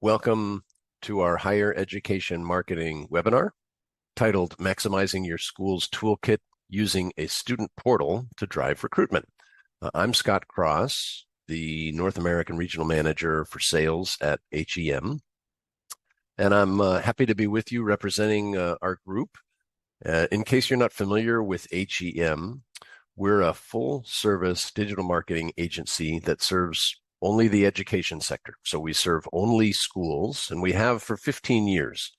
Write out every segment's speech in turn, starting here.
Welcome to our higher education marketing webinar titled Maximizing Your School's Toolkit Using a Student Portal to Drive Recruitment. I'm Scott Cross, the North American Regional Manager for Sales at HEM, and I'm happy to be with you representing our group. In case you're not familiar with HEM, we're a full-service digital marketing agency that serves only the education sector. So we serve only schools, and we have for 15 years.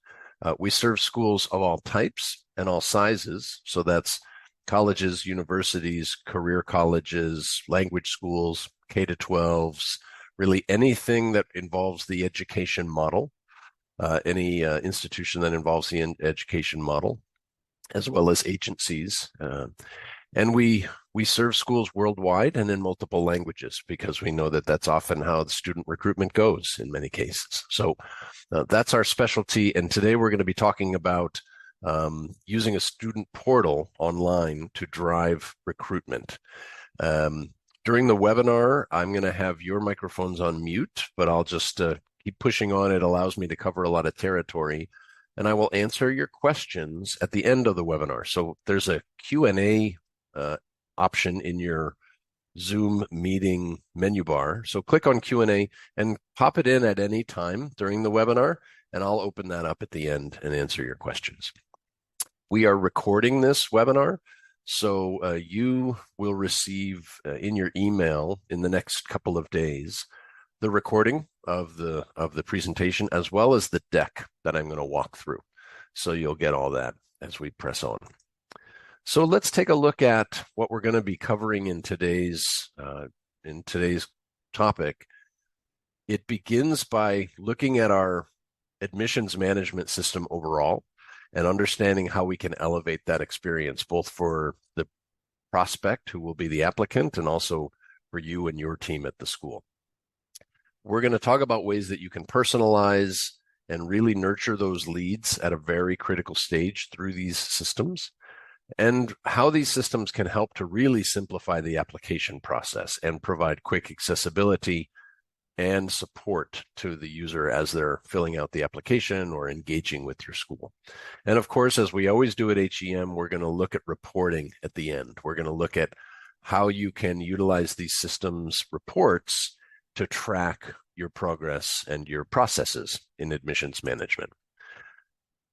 We serve schools of all types and all sizes. So that's colleges, universities, career colleges, language schools, K-12s, really anything that involves the education model, any institution that involves the education model, as well as agencies. And we serve schools worldwide and in multiple languages because we know that that's often how the student recruitment goes in many cases. So that's our specialty. And today we're going to be talking about using a student portal online to drive recruitment. During the webinar, I'm going to have your microphones on mute, but I'll just keep pushing on. It allows me to cover a lot of territory. And I will answer your questions at the end of the webinar. So there's a Q&A option in your Zoom meeting menu bar. So click on Q&A and pop it in at any time during the webinar, and I'll open that up at the end and answer your questions. We are recording this webinar, so you will receive in your email in the next couple of days the recording of the presentation as well as the deck that I'm going to walk through. So you'll get all that as we press on. So let's take a look at what we're going to be covering in today's topic. It begins by looking at our admissions management system overall and understanding how we can elevate that experience, both for the prospect, who will be the applicant, and also for you and your team at the school. We're going to talk about ways that you can personalize and really nurture those leads at a very critical stage through these systems, and how these systems can help to really simplify the application process and provide quick accessibility and support to the user as they're filling out the application or engaging with your school. And of course, as we always do at HEM, we're going to look at reporting at the end. We're going to look at how you can utilize these systems reports to track your progress and your processes in admissions management.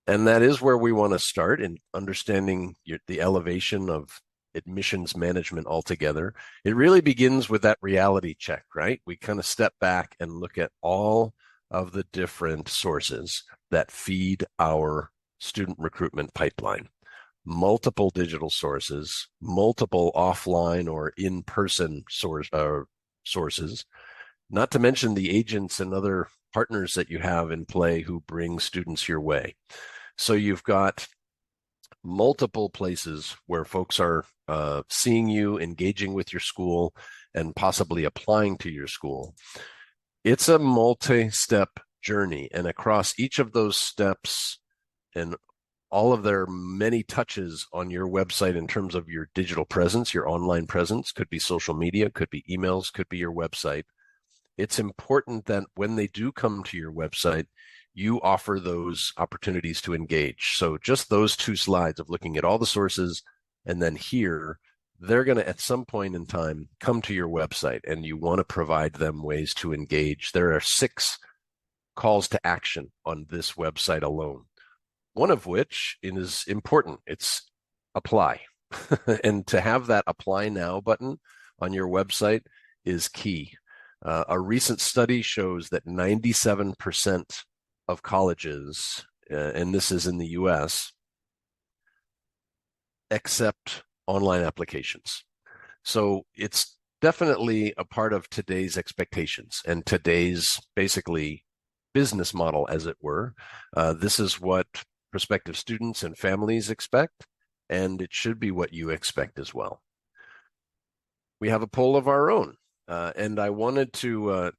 And that is where we want to start in understanding the elevation of admissions management altogether. It really begins with that reality check, right? We kind of step back and look at all of the different sources that feed our student recruitment pipeline. Multiple digital sources, multiple offline or in-person sources, not to mention the agents and other partners that you have in play who bring students your way. So you've got multiple places where folks are seeing you, engaging with your school, and possibly applying to your school. It's a multi-step journey, and across each of those steps and all of their many touches on your website in terms of your digital presence, your online presence, could be social media, could be emails, could be your website. It's important that when they do come to your website, you offer those opportunities to engage. So just those two slides of looking at all the sources, and then here, they're going to, at some point in time, come to your website, and you want to provide them ways to engage. There are 6 calls to action on this website alone, one of which is important. It's apply. And to have that apply now button on your website is key. A recent study shows that 97% of colleges, and this is in the US, accept online applications. So it's definitely a part of today's expectations and today's basically business model, as it were. This is what prospective students and families expect, and it should be what you expect as well. We have a poll of our own. And I wanted to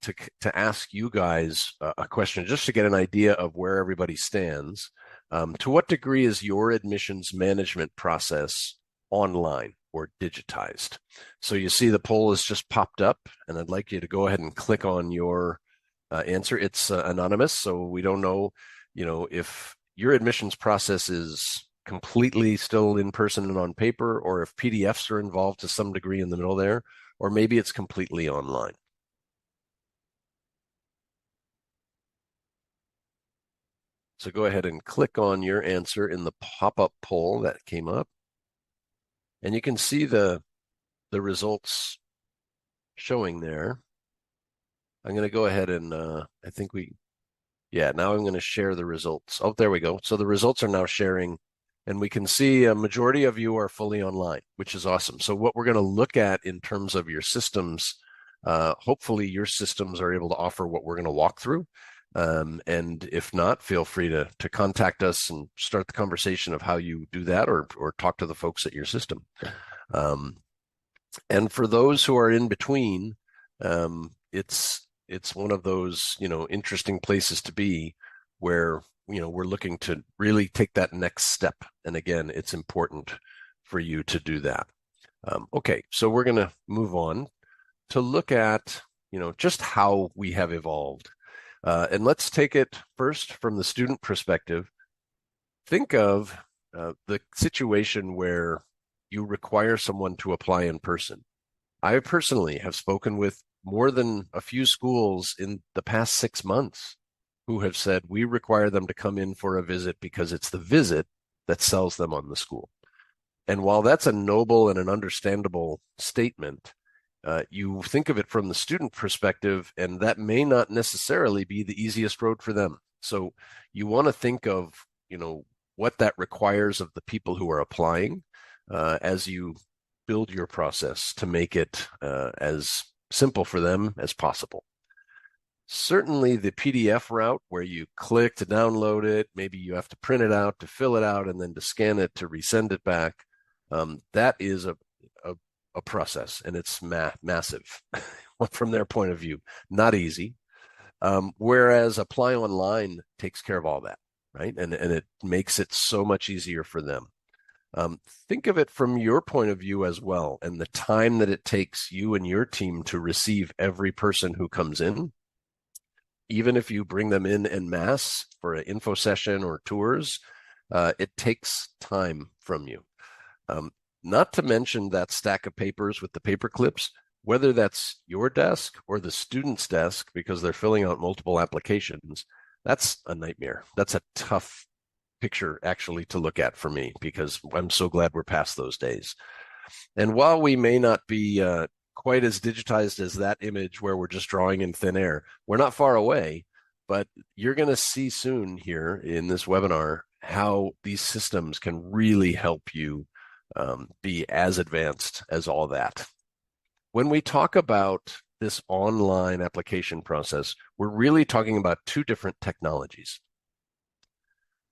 ask you guys a question just to get an idea of where everybody stands. To what degree is your admissions management process online or digitized? So you see the poll has just popped up, and I'd like you to go ahead and click on your answer. It's anonymous, so we don't know, if your admissions process is completely still in person and on paper, or if PDFs are involved to some degree in the middle there, or maybe it's completely online. So go ahead and click on your answer in the pop-up poll that came up, and you can see the results showing there. I'm going to go ahead and I think now I'm going to share the results. Oh, there we go. So the results are now sharing, and we can see a majority of you are fully online, which is awesome. So what we're going to look at in terms of your systems, hopefully your systems are able to offer what we're going to walk through. And if not, feel free to contact us and start the conversation of how you do that, or talk to the folks at your system. And for those who are in between, it's one of those, interesting places to be where, we're looking to really take that next step. And again, it's important for you to do that. Okay, so we're going to move on to look at, just how we have evolved. And let's take it first from the student perspective. Think of the situation where you require someone to apply in person. I personally have spoken with more than a few schools in the past 6 months who have said we require them to come in for a visit because it's the visit that sells them on the school. And while that's a noble and an understandable statement, you think of it from the student perspective, and that may not necessarily be the easiest road for them. So you want to think of, what that requires of the people who are applying as you build your process to make it as simple for them as possible. Certainly the PDF route where you click to download it, maybe you have to print it out to fill it out and then to scan it to resend it back. That is a process, and it's massive from their point of view, not easy. Whereas apply online takes care of all that, right? And it makes it so much easier for them. Think of it from your point of view as well, and the time that it takes you and your team to receive every person who comes in. Even if you bring them in en masse for an info session or tours, it takes time from you. Not to mention that stack of papers with the paper clips, whether that's your desk or the student's desk, because they're filling out multiple applications, that's a nightmare. That's a tough picture actually to look at for me, because I'm so glad we're past those days. And while we may not be quite as digitized as that image where we're just drawing in thin air, we're not far away, but you're going to see soon here in this webinar how these systems can really help you be as advanced as all that. When we talk about this online application process, we're really talking about two different technologies.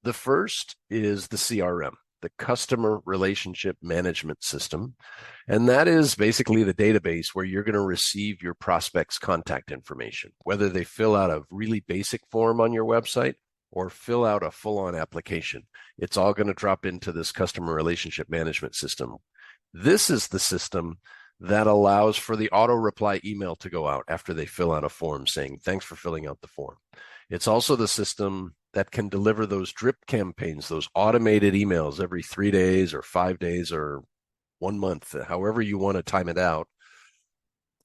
The first is the CRM, the Customer Relationship Management System. And that is basically the database where you're going to receive your prospects' contact information, whether they fill out a really basic form on your website or fill out a full-on application. It's all going to drop into this Customer Relationship Management System. This is the system that allows for the auto reply email to go out after they fill out a form saying, thanks for filling out the form. It's also the system that can deliver those drip campaigns, those automated emails every 3 days or 5 days or 1 month, however you want to time it out.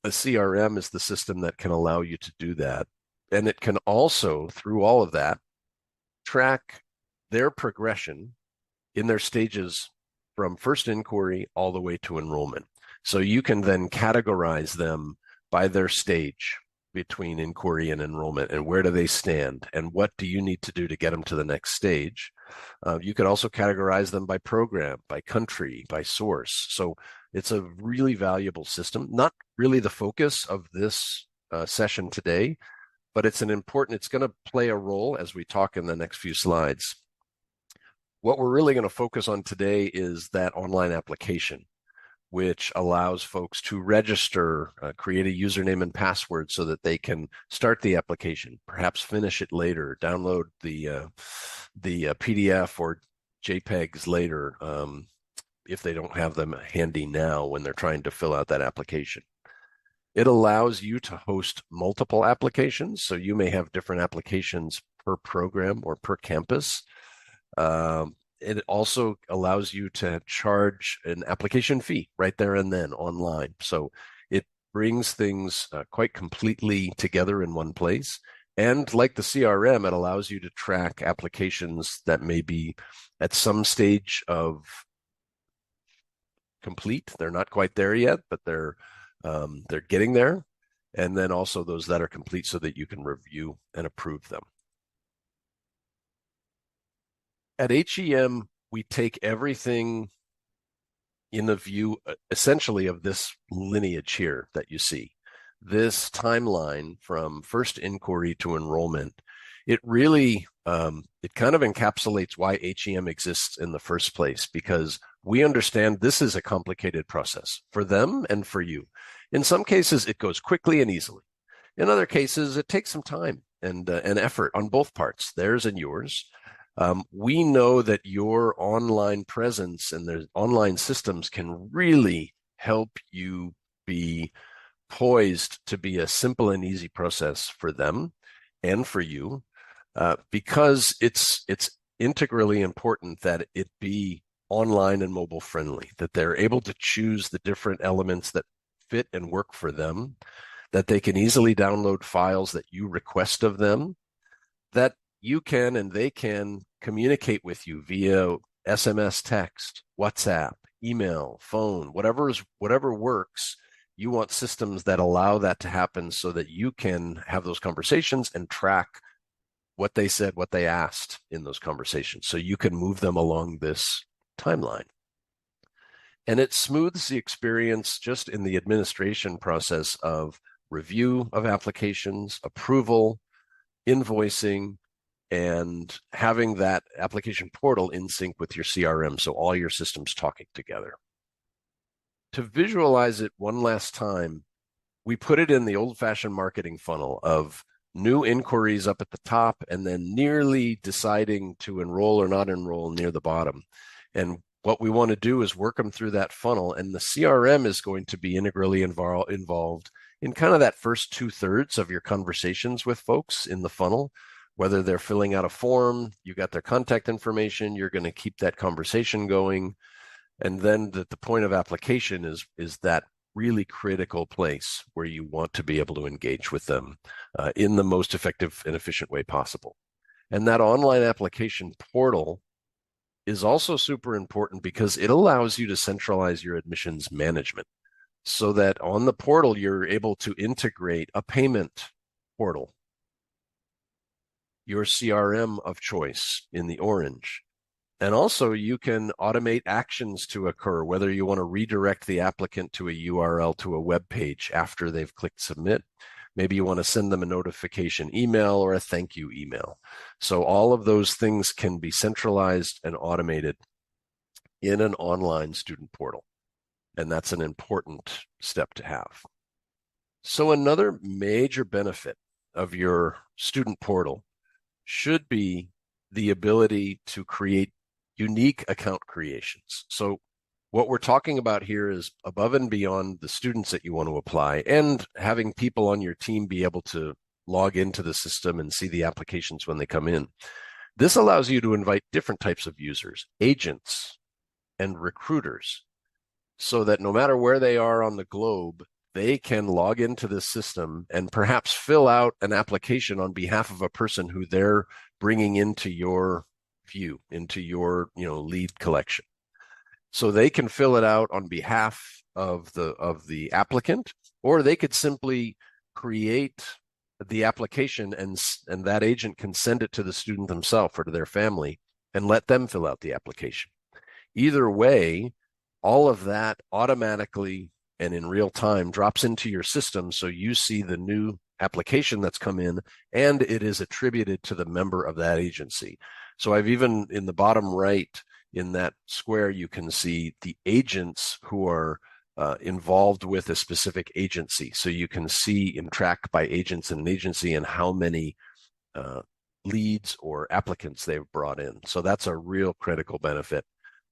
A CRM is the system that can allow you to do that. And it can also, through all of that, track their progression in their stages from first inquiry all the way to enrollment. So you can then categorize them by their stage between inquiry and enrollment, and where do they stand, and what do you need to do to get them to the next stage. You can also categorize them by program, by country, by source. So it's a really valuable system, not really the focus of this session today, but it's going to play a role as we talk in the next few slides. What we're really going to focus on today is that online application, which allows folks to register, create a username and password so that they can start the application, perhaps finish it later, download the PDF or JPEGs later if they don't have them handy now when they're trying to fill out that application. It allows you to host multiple applications. So you may have different applications per program or per campus. It also allows you to charge an application fee right there and then online. So it brings things quite completely together in one place. And like the CRM, it allows you to track applications that may be at some stage of complete. They're not quite there yet, but they're getting there. And then also those that are complete so that you can review and approve them. At HEM, we take everything in the view essentially of this lineage here that you see. This timeline from first inquiry to enrollment, it really it kind of encapsulates why HEM exists in the first place, because we understand this is a complicated process for them and for you. In some cases, it goes quickly and easily. In other cases, it takes some time and effort on both parts, theirs and yours. We know that your online presence and the online systems can really help you be poised to be a simple and easy process for them and for you, because it's integrally important that it be online and mobile friendly, that they're able to choose the different elements that fit and work for them, that they can easily download files that you request of them, that you can and they can communicate with you via SMS, text, WhatsApp, email, phone, whatever works. You want systems that allow that to happen so that you can have those conversations and track what they said, what they asked in those conversations, so you can move them along this timeline. And it smooths the experience just in the administration process of review of applications, approval, invoicing, and having that application portal in sync with your CRM, so all your systems talking together. To visualize it one last time, we put it in the old-fashioned marketing funnel of new inquiries up at the top and then nearly deciding to enroll or not enroll near the bottom. And what we want to do is work them through that funnel, and the CRM is going to be integrally involved in kind of that first 2/3 of your conversations with folks in the funnel. Whether they're filling out a form, you got their contact information, you're going to keep that conversation going. And then the point of application is that really critical place where you want to be able to engage with them in the most effective and efficient way possible. And that online application portal is also super important because it allows you to centralize your admissions management, so that on the portal, you're able to integrate a payment portal, your CRM of choice in the orange. And also you can automate actions to occur, whether you want to redirect the applicant to a URL to a web page after they've clicked submit. Maybe you want to send them a notification email or a thank you email. So all of those things can be centralized and automated in an online student portal. And that's an important step to have. So another major benefit of your student portal should be the ability to create unique account creations. So what we're talking about here is above and beyond the students that you want to apply and having people on your team be able to log into the system and see the applications when they come in. This allows you to invite different types of users, agents and recruiters, so that no matter where they are on the globe, they can log into this system and perhaps fill out an application on behalf of a person who they're bringing into your view, into your lead collection. So they can fill it out on behalf of the applicant, or they could simply create the application and that agent can send it to the student themselves or to their family and let them fill out the application. Either way, all of that automatically and in real time drops into your system, so you see the new application that's come in and it is attributed to the member of that agency. So I've even in the bottom right in that square, you can see the agents who are involved with a specific agency. So you can see and track by agents in an agency and how many leads or applicants they've brought in. So that's a real critical benefit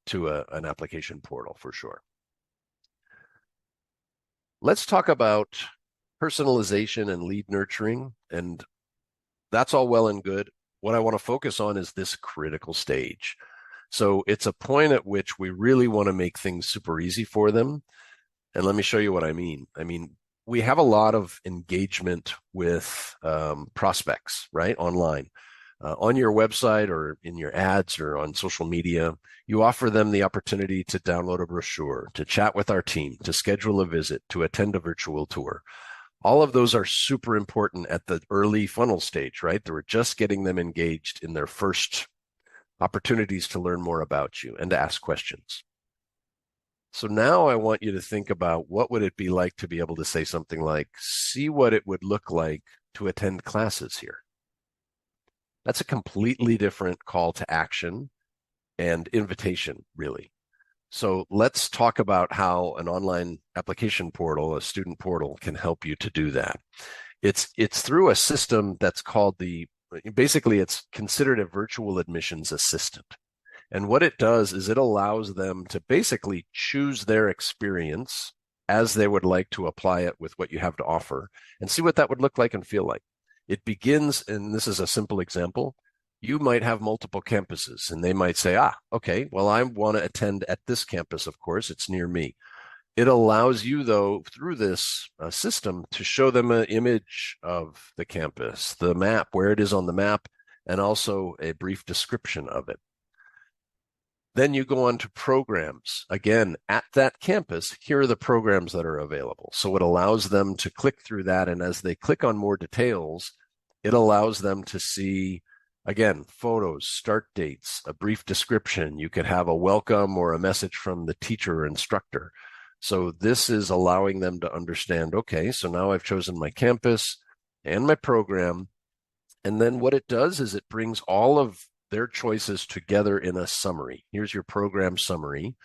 to an application portal for sure. Let's talk about personalization and lead nurturing, and that's all well and good. What I want to focus on is this critical stage. So it's a point at which we really want to make things super easy for them. And let me show you what I mean. We have a lot of engagement with prospects, right? Online. On your website or in your ads or on social media, you offer them the opportunity to download a brochure, to chat with our team, to schedule a visit, to attend a virtual tour. All of those are super important at the early funnel stage, right? We're just getting them engaged in their first opportunities to learn more about you and to ask questions. So now I want you to think about what would it be like to be able to say something like, see what it would look like to attend classes here. That's a completely different call to action and invitation, really. So let's talk about how an online application portal, a student portal, can help you to do that. It's through a system that's called basically it's considered a virtual admissions assistant. And what it does is it allows them to basically choose their experience as they would like to apply it with what you have to offer and see what that would look like and feel like. It begins, and this is a simple example. You might have multiple campuses and they might say, okay, well, I want to attend at this campus, of course, it's near me. It allows you, though, through this system to show them an image of the campus, the map, where it is on the map, and also a brief description of it. Then you go on to programs. Again, at that campus, here are the programs that are available. So it allows them to click through that. And as they click on more details, it allows them to see, again, photos, start dates, a brief description. You could have a welcome or a message from the teacher or instructor. So this is allowing them to understand, okay, so now I've chosen my campus and my program. And then what it does is it brings all of their choices together in a summary. Here's your program summary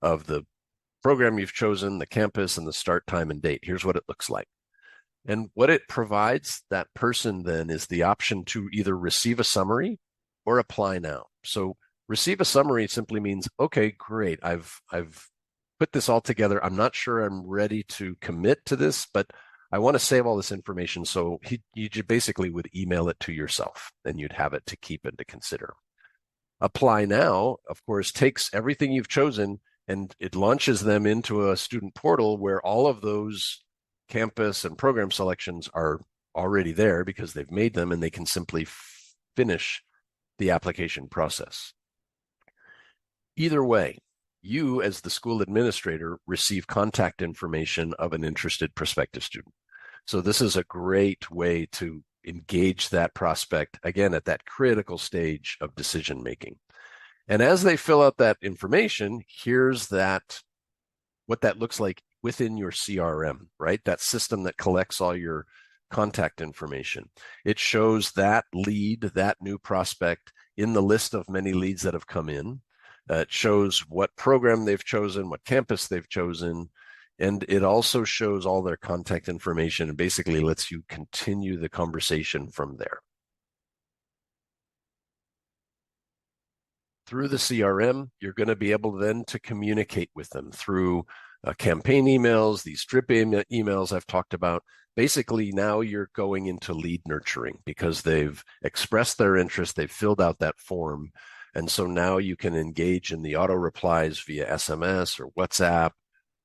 of the program you've chosen, the campus, and the start time and date. Here's what it looks like. And what it provides that person then is the option to either receive a summary or apply now. So receive a summary simply means, okay, great. I've put this all together. I'm not sure I'm ready to commit to this, but I want to save all this information. So you basically would email it to yourself and you'd have it to keep and to consider. Apply now, of course, takes everything you've chosen and it launches them into a student portal where all of those campus and program selections are already there because they've made them and they can simply finish the application process. Either way, you as the school administrator receive contact information of an interested prospective student. So this is a great way to engage that prospect, again, at that critical stage of decision making. And as they fill out that information, here's what that looks like within your CRM, right? That system that collects all your contact information. It shows that lead, that new prospect in the list of many leads that have come in. It shows what program they've chosen, what campus they've chosen, and it also shows all their contact information and basically lets you continue the conversation from there. Through the CRM, you're going to be able then to communicate with them through campaign emails, these drip emails I've talked about. Basically, now you're going into lead nurturing because they've expressed their interest, they've filled out that form. And so now you can engage in the auto replies via SMS or WhatsApp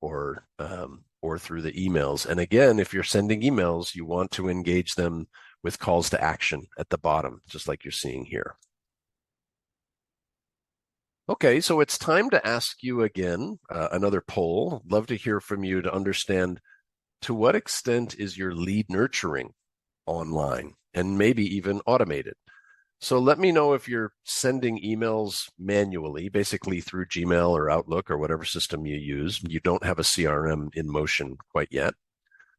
or through the emails. And again, if you're sending emails, you want to engage them with calls to action at the bottom, just like you're seeing here. Okay, so it's time to ask you again another poll. Love to hear from you to understand to what extent is your lead nurturing online and maybe even automated. So let me know if you're sending emails manually, basically through Gmail or Outlook or whatever system you use. You don't have a CRM in motion quite yet.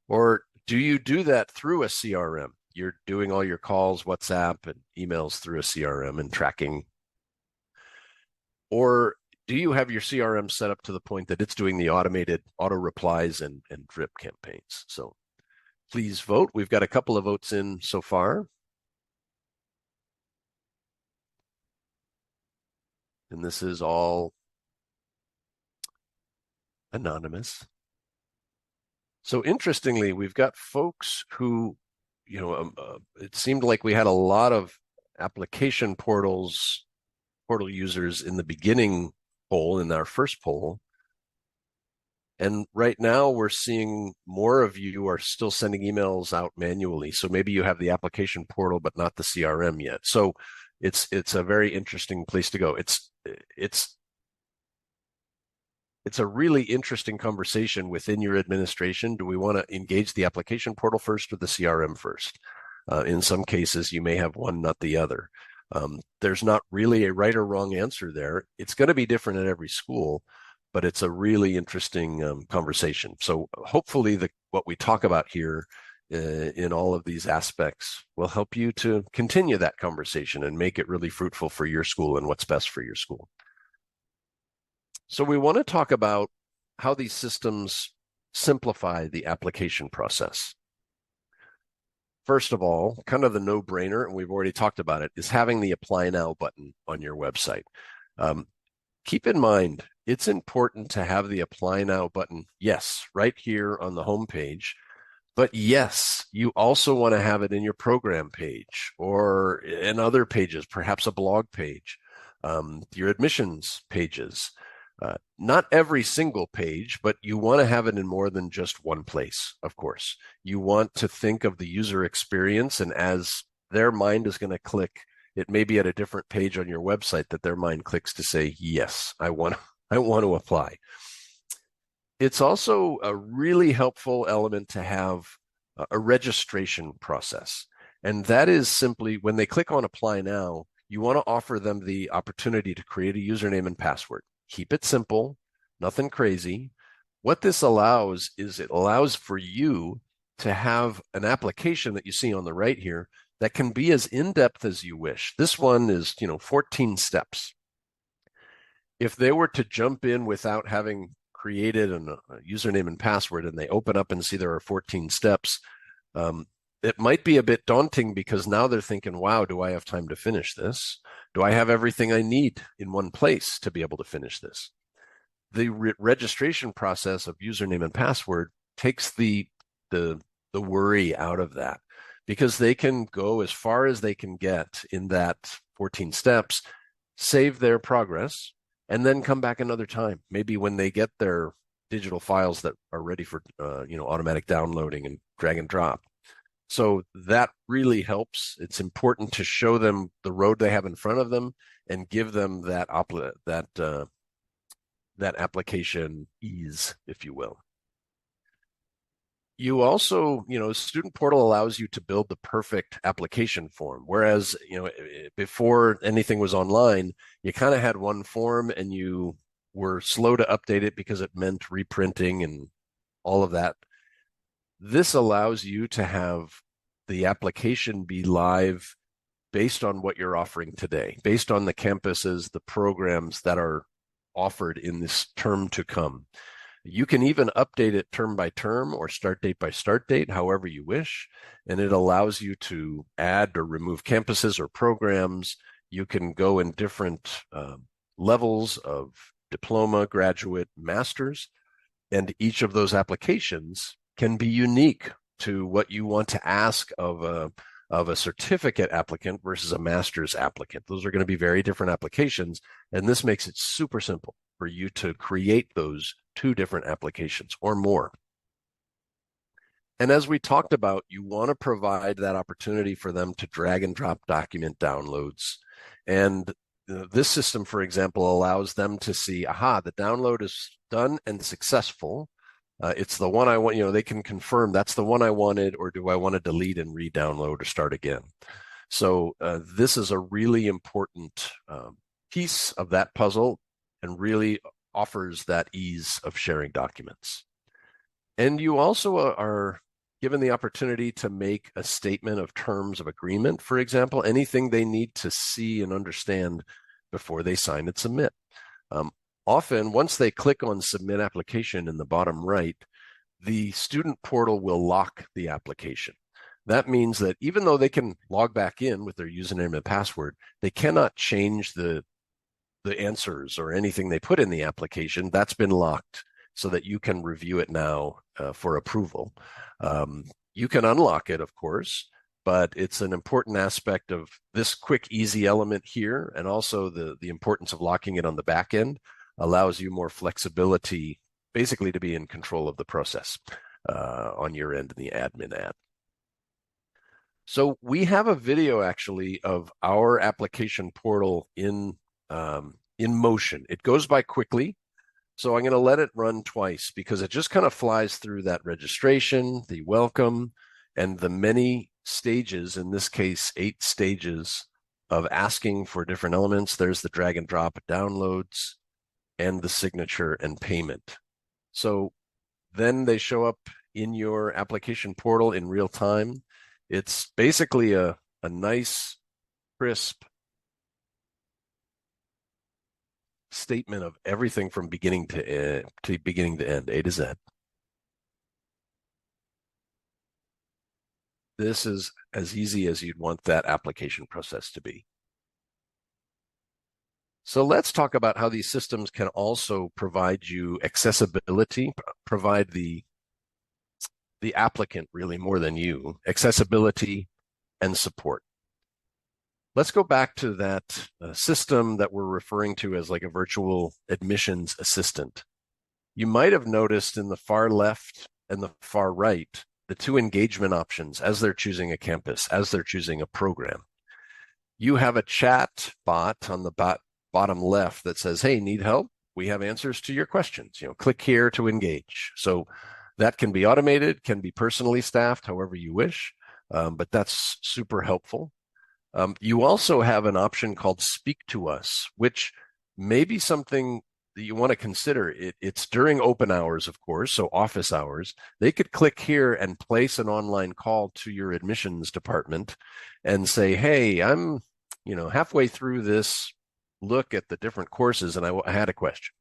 Or do you do that through a CRM? You're doing all your calls, WhatsApp, and emails through a CRM and tracking. Or do you have your CRM set up to the point that it's doing the automated auto replies and drip campaigns? So please vote. We've got a couple of votes in so far. And this is all anonymous. So interestingly, we've got folks who, it seemed like we had a lot of application portal users in the beginning poll, in our first poll. And right now we're seeing more of you are still sending emails out manually. So maybe you have the application portal, but not the CRM yet. So it's a very interesting place to go. It's a really interesting conversation within your administration. Do we want to engage the application portal first or the CRM first? In some cases, you may have one, not the other. There's not really a right or wrong answer there. It's going to be different at every school, but it's a really interesting conversation. So hopefully what we talk about here in all of these aspects will help you to continue that conversation and make it really fruitful for your school and what's best for your school. So we want to talk about how these systems simplify the application process. First of all, kind of the no-brainer, and we've already talked about it, is having the Apply Now button on your website. Keep in mind, it's important to have the Apply Now button, yes, right here on the home page, but yes, you also want to have it in your program page or in other pages, perhaps a blog page, your admissions pages. Not every single page, but you want to have it in more than just one place, of course. You want to think of the user experience, and as their mind is going to click, it may be at a different page on your website that their mind clicks to say, yes, I want to apply. It's also a really helpful element to have a registration process. And that is simply when they click on Apply Now, you want to offer them the opportunity to create a username and password. Keep it simple, nothing crazy. What this allows is it allows for you to have an application that you see on the right here that can be as in-depth as you wish. This one is, 14 steps. If they were to jump in without having created a username and password and they open up and see there are 14 steps, it might be a bit daunting because now they're thinking, wow, do I have time to finish this? Do I have everything I need in one place to be able to finish this? The registration process of username and password takes the worry out of that, because they can go as far as they can get in that 14 steps, save their progress, and then come back another time, maybe when they get their digital files that are ready for automatic downloading and drag and drop. So that really helps. It's important to show them the road they have in front of them and give them that application ease, if you will. You also, Student Portal allows you to build the perfect application form. Whereas, before anything was online, you kind of had one form and you were slow to update it because it meant reprinting and all of that. This allows you to have the application be live based on what you're offering today, based on the campuses, the programs that are offered in this term to come. You can even update it term by term or start date by start date, however you wish, and it allows you to add or remove campuses or programs. You can go in different levels of diploma, graduate, master's, and each of those applications can be unique to what you want to ask of a certificate applicant versus a master's applicant. Those are going to be very different applications, and this makes it super simple for you to create those two different applications or more. And as we talked about, you want to provide that opportunity for them to drag and drop document downloads. And this system, for example, allows them to see, aha, the download is done and successful. It's the one I want, they can confirm that's the one I wanted, or do I want to delete and re-download or start again? So this is a really important piece of that puzzle and really offers that ease of sharing documents. And you also are given the opportunity to make a statement of terms of agreement, for example, anything they need to see and understand before they sign and submit. Often, once they click on Submit Application in the bottom right, the student portal will lock the application. That means that even though they can log back in with their username and password, they cannot change the answers or anything they put in the application. That's been locked. so that you can review it now for approval. You can unlock it, of course, but it's an important aspect of this quick, easy element here, and also the importance of locking it on the back end allows you more flexibility, basically to be in control of the process on your end in the admin app. So we have a video actually of our application portal in motion. It goes by quickly, so I'm going to let it run twice because it just kind of flies through that registration, the welcome, and the many stages, in this case, 8 stages of asking for different elements. There's the drag and drop downloads and the signature and payment. So then they show up in your application portal in real time. It's basically a nice, crisp statement of everything from beginning to end, A to Z. This is as easy as you'd want that application process to be. So let's talk about how these systems can also provide you accessibility, provide the applicant really more than you, accessibility and support. Let's go back to that system that we're referring to as like a virtual admissions assistant. You might have noticed in the far left and the far right, the 2 engagement options as they're choosing a campus, as they're choosing a program. You have a chat bot on the bottom left that says, hey, need help? We have answers to your questions. Click here to engage. So that can be automated, can be personally staffed, however you wish, but that's super helpful. You also have an option called Speak to Us, which may be something that you want to consider. It's during open hours, of course, so office hours. They could click here and place an online call to your admissions department and say, hey, I'm halfway through this look at the different courses and I had a question.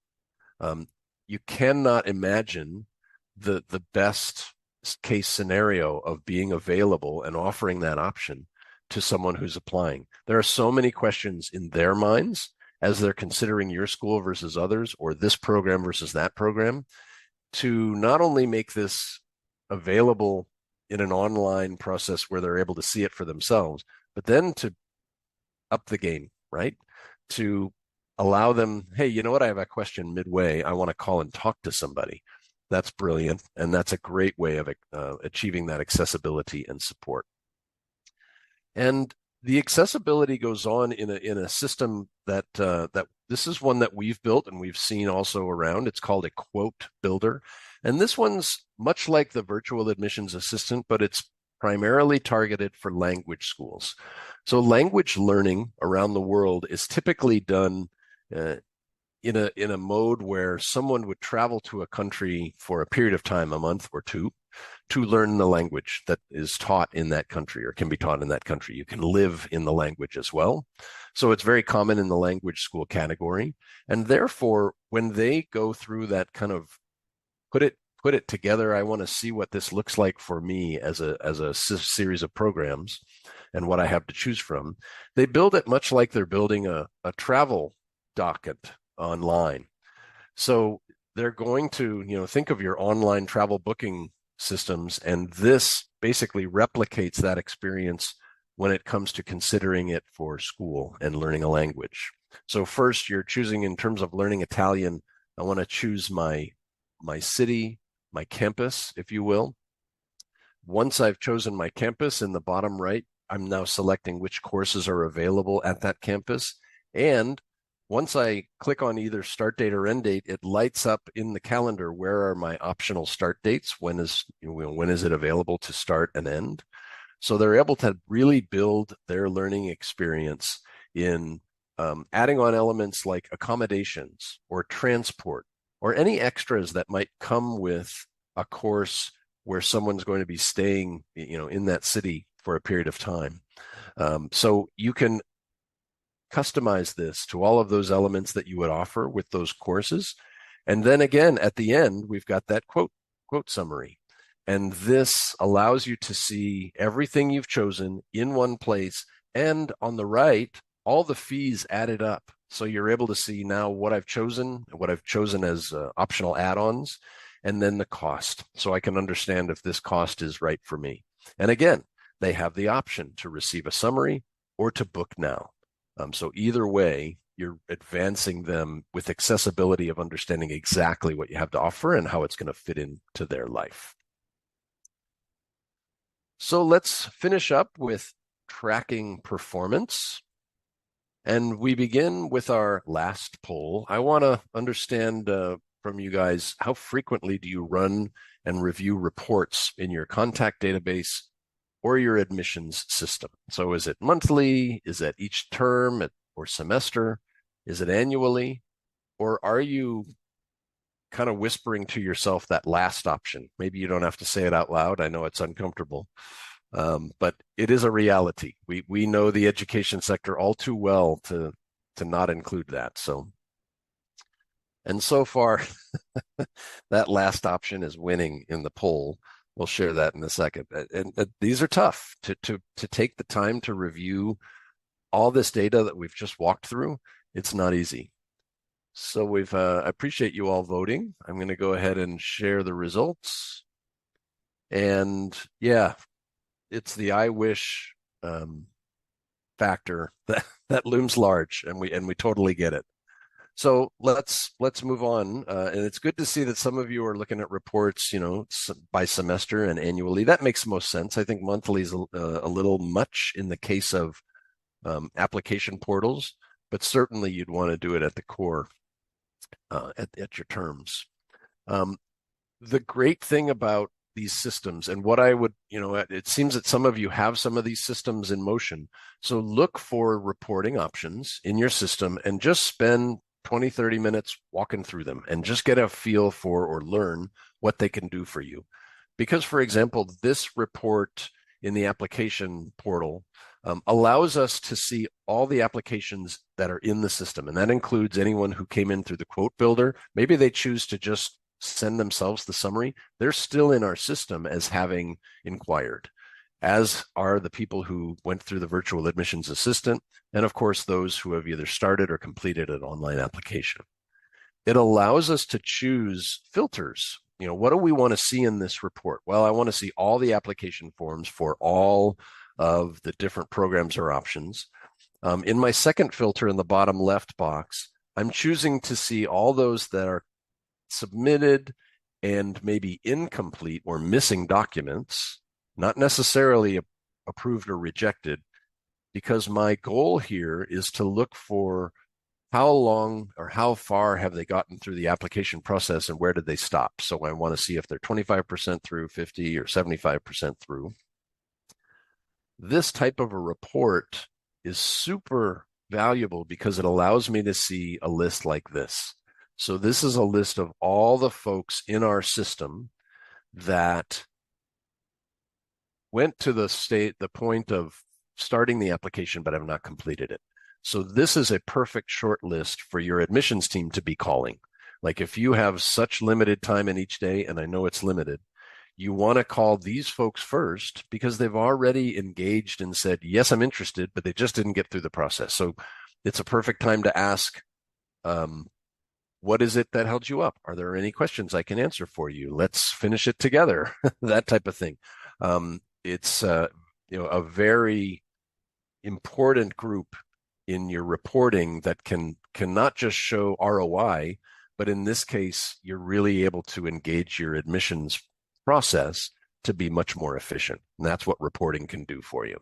You cannot imagine the best case scenario of being available and offering that option to someone who's applying. There are so many questions in their minds as they're considering your school versus others, or this program versus that program, to not only make this available in an online process where they're able to see it for themselves, but then to up the game, right? To allow them, hey, you know what? I have a question midway. I want to call and talk to somebody. That's brilliant. And that's a great way of achieving that accessibility and support. And the accessibility goes on in a system that this is one that we've built and we've seen also around. It's called a quote builder. And this one's much like the virtual admissions assistant, but it's primarily targeted for language schools. So language learning around the world is typically done in a mode where someone would travel to a country for a period of time, a month or two, to learn the language that is taught in that country or can be taught in that country. You can live in the language as well. So it's very common in the language school category. And therefore, when they go through that kind of put it together, I want to see what this looks like for me as a series of programs and what I have to choose from. They build it much like they're building a travel docket online. So they're going to, think of your online travel booking systems, and this basically replicates that experience when it comes to considering it for school and learning a language. So first, you're choosing in terms of learning Italian, I want to choose my city, my campus, if you will. Once I've chosen my campus in the bottom right, I'm now selecting which courses are available at that campus. And once I click on either start date or end date, it lights up in the calendar where are my optional start dates, when is it available to start and end. So they're able to really build their learning experience in adding on elements like accommodations or transport or any extras that might come with a course where someone's going to be staying, in that city for a period of time. So you can customize this to all of those elements that you would offer with those courses. And then again, at the end, we've got that quote summary. And this allows you to see everything you've chosen in one place. And on the right, all the fees added up. So you're able to see now what I've chosen as optional add-ons, and then the cost. So I can understand if this cost is right for me. And again, they have the option to receive a summary or to book now. So either way, you're advancing them with accessibility of understanding exactly what you have to offer and how it's going to fit into their life. So let's finish up with tracking performance. And we begin with our last poll. I want to understand from you guys, how frequently do you run and review reports in your contact database or your admissions system? So is it monthly? Is it each term or semester? Is it annually? Or are you kind of whispering to yourself that last option? Maybe you don't have to say it out loud. I know it's uncomfortable. But it is a reality. We know the education sector all too well to not include that. And so far, that last option is winning in the poll. We'll share that in a second. And these are tough to take the time to review all this data that we've just walked through. It's not easy. So I appreciate you all voting. I'm going to go ahead and share the results. And yeah, it's the I wish factor that looms large, and we totally get it. So let's move on. And it's good to see that some of you are looking at reports, by semester and annually. That makes most sense. I think monthly is a little much in the case of application portals, but certainly you'd want to do it at the core, at your terms. The great thing about these systems, and what I would, it seems that some of you have some of these systems in motion. So look for reporting options in your system and just spend 20, 30 minutes walking through them and just get a feel for or learn what they can do for you. Because, for example, this report in the application portal allows us to see all the applications that are in the system. And that includes anyone who came in through the quote builder. Maybe they choose to just send themselves the summary. They're still in our system as having inquired, as are the people who went through the virtual admissions assistant, and of course, those who have either started or completed an online application. It allows us to choose filters. What do we want to see in this report? Well, I want to see all the application forms for all of the different programs or options. In my second filter in the bottom left box, I'm choosing to see all those that are submitted and maybe incomplete or missing documents, not necessarily approved or rejected, because my goal here is to look for how long or how far have they gotten through the application process and where did they stop. So I want to see if they're 25% through, 50 or 75% through. This type of a report is super valuable because it allows me to see a list like this. So this is a list of all the folks in our system that went to the point of starting the application, but have not completed it. So this is a perfect short list for your admissions team to be calling. Like if you have such limited time in each day, and I know it's limited, you want to call these folks first because they've already engaged and said, yes, I'm interested, but they just didn't get through the process. So it's a perfect time to ask, what is it that held you up? Are there any questions I can answer for you? Let's finish it together. That type of thing. It's a very important group in your reporting that can not just show ROI, but in this case, you're really able to engage your admissions process to be much more efficient. And that's what reporting can do for you.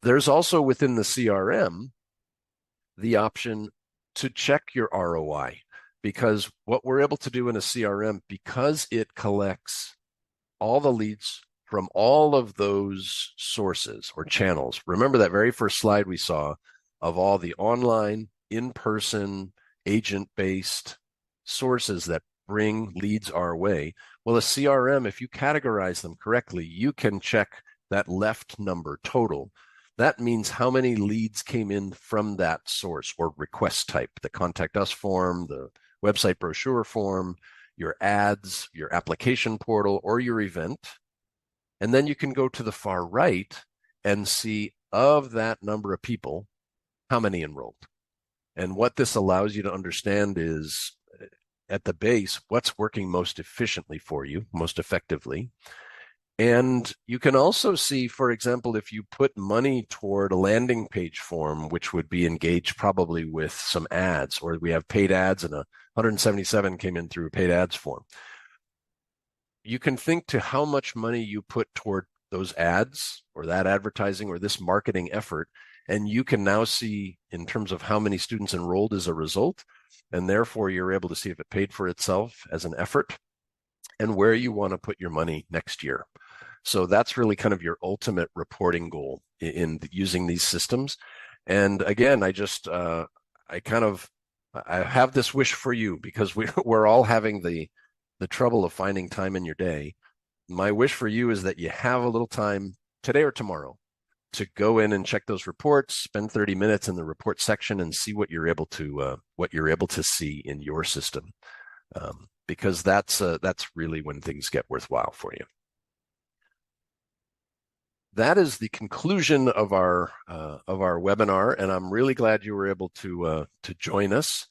There's also within the CRM the option to check your ROI, because what we're able to do in a CRM, because it collects all the leads from all of those sources or channels. Remember that very first slide we saw of all the online, in-person, agent-based sources that bring leads our way. Well, a CRM, if you categorize them correctly, you can check that left number total. That means how many leads came in from that source or request type, the contact us form, the website brochure form, your ads, your application portal, or your event. And then you can go to the far right and see of that number of people, how many enrolled. And what this allows you to understand is at the base, what's working most efficiently for you, most effectively. And you can also see, for example, if you put money toward a landing page form, which would be engaged probably with some ads, or we have paid ads and 177 came in through a paid ads form. You can think to how much money you put toward those ads or that advertising or this marketing effort. And you can now see in terms of how many students enrolled as a result. And therefore, you're able to see if it paid for itself as an effort and where you want to put your money next year. So that's really kind of your ultimate reporting goal in using these systems. And again, I have this wish for you because we're all having the trouble of finding time in your day. My wish for you is that you have a little time today or tomorrow to go in and check those reports, spend 30 minutes in the report section and see what you're able to see in your system. Because that's really when things get worthwhile for you. That is the conclusion of our webinar, and I'm really glad you were able to join us.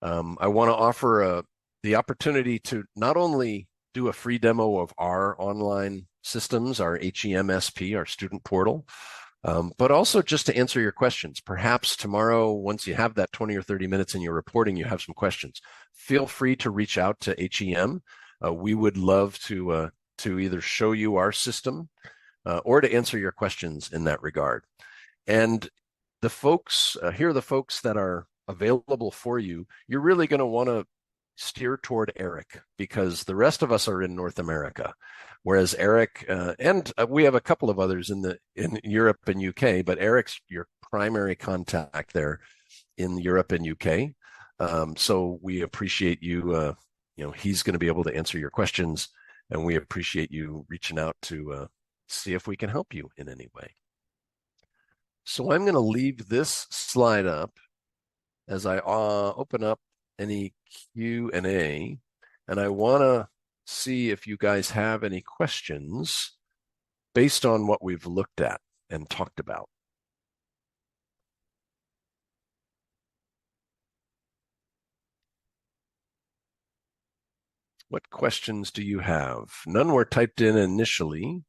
I want to offer the opportunity to not only do a free demo of our online systems, our HEMSP, our student portal, but also just to answer your questions. Perhaps tomorrow, once you have that 20 or 30 minutes in your reporting, you have some questions. Feel free to reach out to HEM. We would love to either show you our system or to answer your questions in that regard. And the folks, here are the folks that are available for you. You're really going to want to steer toward Eric because the rest of us are in North America, whereas Eric and we have a couple of others in Europe and UK, but Eric's your primary contact there in Europe and UK. So we appreciate you. He's going to be able to answer your questions, and we appreciate you reaching out to see if we can help you in any way. So I'm going to leave this slide up as I open up any Q&A, and I want to see if you guys have any questions based on what we've looked at and talked about. What questions do you have? None were typed in initially,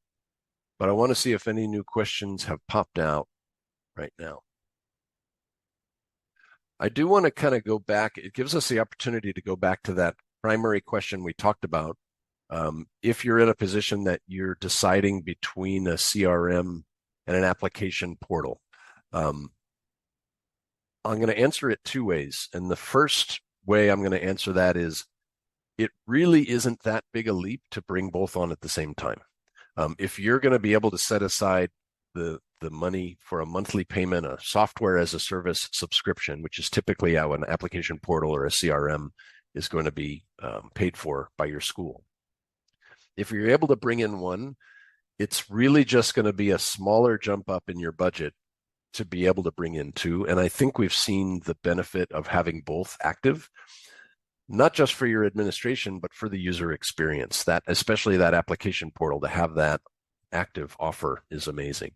but I want to see if any new questions have popped out right now. I do want to kind of go back. It gives us the opportunity to go back to that primary question we talked about. If you're in a position that you're deciding between a CRM and an application portal, I'm going to answer it two ways. And the first way I'm going to answer that is it really isn't that big a leap to bring both on at the same time. If you're going to be able to set aside the money for a monthly payment, a software as a service subscription, which is typically how an application portal or a CRM is going to be paid for by your school. If you're able to bring in one, it's really just going to be a smaller jump up in your budget to be able to bring in two. And I think we've seen the benefit of having both active, not just for your administration, but for the user experience. That, especially that application portal, to have that active offer is amazing.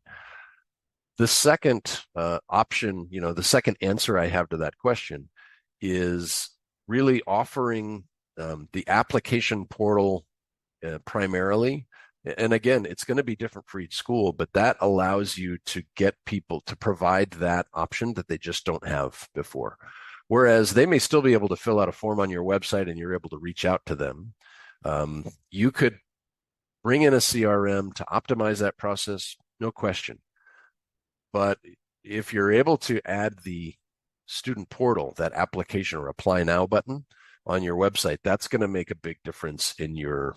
The second option, the second answer I have to that question is really offering the application portal primarily. And again, it's going to be different for each school, but that allows you to get people to provide that option that they just don't have before. Whereas they may still be able to fill out a form on your website and you're able to reach out to them. You could bring in a CRM to optimize that process, no question. But if you're able to add the student portal, that application or apply now button on your website, that's going to make a big difference in your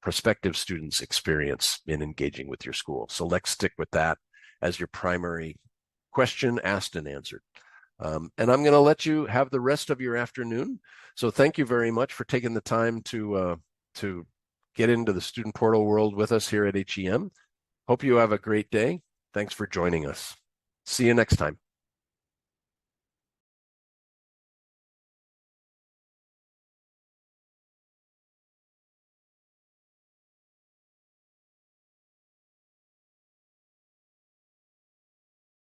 prospective students' experience in engaging with your school. So let's stick with that as your primary question asked and answered. And I'm going to let you have the rest of your afternoon. So thank you very much for taking the time to get into the student portal world with us here at HEM. Hope you have a great day. Thanks for joining us. See you next time.